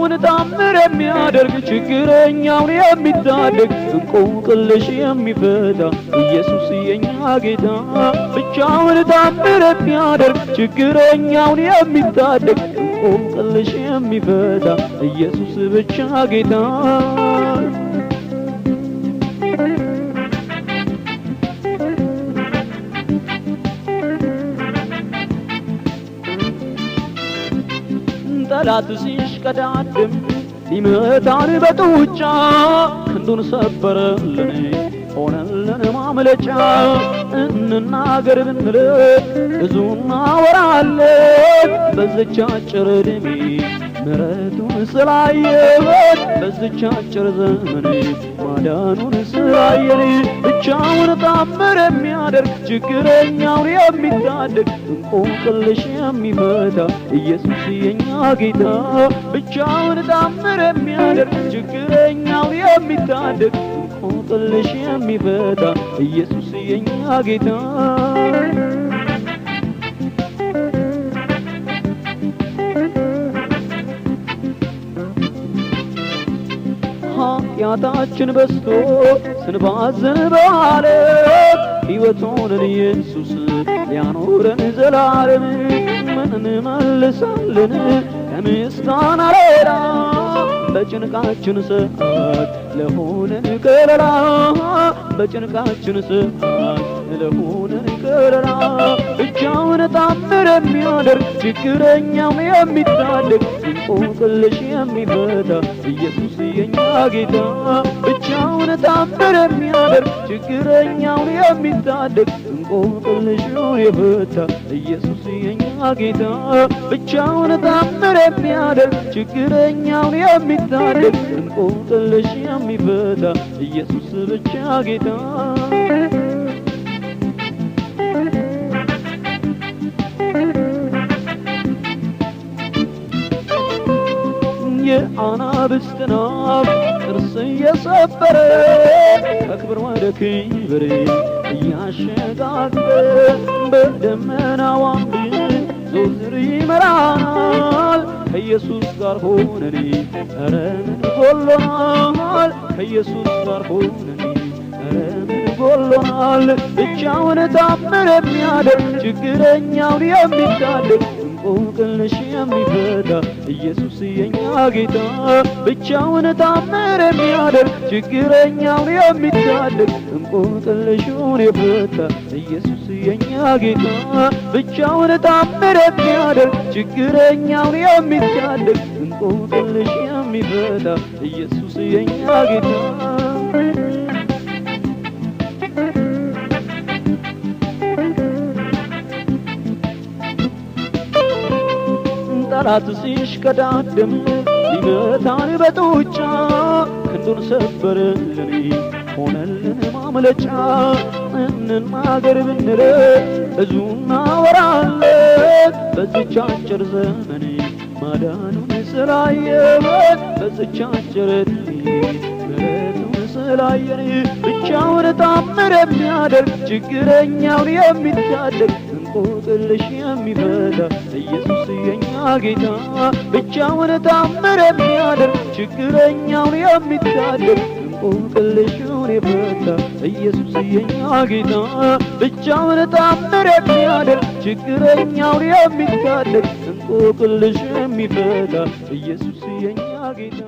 ብቻውን ታምር የሚያደርግ ችግረኛውን የሚታደግ እንቆቅልሽ የሚፈታ ኢየሱስ የኛ ጌታ ብቻውን ታምር የሚያደርግ ችግረኛውን የሚታደግ እንቆቅልሽ የሚፈታ ኢየሱስ ብቻ ጌታ ጠላት ሲሽቀዳድም ሊመታን በጡጫ ክንዱን ሰበረልን ሆነልን ማምለጫ እንናገር ብንል ብዙ እናወራለን በዚች አጭር ዕድሜ ምሕረቱን ስላየን በዚች አጭር ዘመን ማዳኑን ስላየን ብቻውን ታምር የሚያደርግ ችግረኛውን የሚታደግ እንቆቅልሽ የሚፈታ ኢየሱስ የኛ ጌታ ብቻውን ታምር የሚያደርግ ችግረኛውን የሚታደግ እንቆቅልሽ የሚፈታ ኢየሱስ የኛ ጌታ ኃጢአታችን በዝቶ ስንባዝን በዓለም ሕይወት ሆነን ኢየሱስ ሊያኖረን ዘላለም ምን እንመልሳለን ከምስጋና ሌላ በጭንቃችን ሰዓት ለሆነን ከለላ በጭንቃችን ሰዓት ለሆነን ከለላ ብቻውን ታምር የሚያደርግ ችግረኛውን የሚታደግ እንቆቅልሽ የሚፈታ ኢየሱስ የኛ ጌታ ብቻውን ታምር የሚያደርግ ችግረኛውን የሚታደግ እንቆቅልሹን የፈታ ኢየሱስ የኛ ጌታ ብቻውን ታምር የሚያደርግ ችግረኛውን የሚታደግ እንቆቅልሽ የሚፈታ ኢየሱስ ብቻ ጌታ የአናብስትን አፍ ጥርስ እየሰበረ ከክብር ወደ ክብር እያሸጋገረ በደመናው አምድ ዘወትር ይመራናል ከኢየሱስ ጋር ሆነን ኧረ ምን ጎሎናል ከኢየሱስ ጋር ሆነን ኧረ ምን ጎሎናል ብቻውን ታምር የሚያደርግ ችግረኛውን የሚታደግ እንቆቅልሽ የሚፈታ ኢየሱስ የኛ ጌታ ብቻውን ታምር የሚያደርግ ችግረኛውን የሚታደግ እንቆቅልሹን የፈታ ኢየሱስ የኛ ጌታ ብቻውን ታምር የሚያደርግ ችግረኛውን የሚታደግ እንቆቅልሽ የሚፈታ ኢየሱስ የኛ ጌታ ጠላት ሲሽቀዳድም ሊመታን በጡጫ ክንዱን ሰበረልን ሆነልን ማምለጫ እንናገር ብንል ብዙ እናወራለን በዚች አጭር ዘመን ማዳኑን ስላየን በዚች አጭር ዕድሜ ምሕረቱን ስላየን ብቻውን ታምር የሚያደርግ ችግረኛውን የሚታደግ እንቆቅልሽ የሚፈታ ኢየሱስ የኛ ጌታ ብቻውን ታምር የሚያደርግ ችግረኛውን የሚታደግ እንቆቅልሹን የፈታ ኢየሱስ የኛ ጌታ ብቻውን ታምር የሚያደርግ ችግረኛውን የሚታደግ እንቆቅልሽ የሚፈታ ኢየሱስ የኛ ጌታ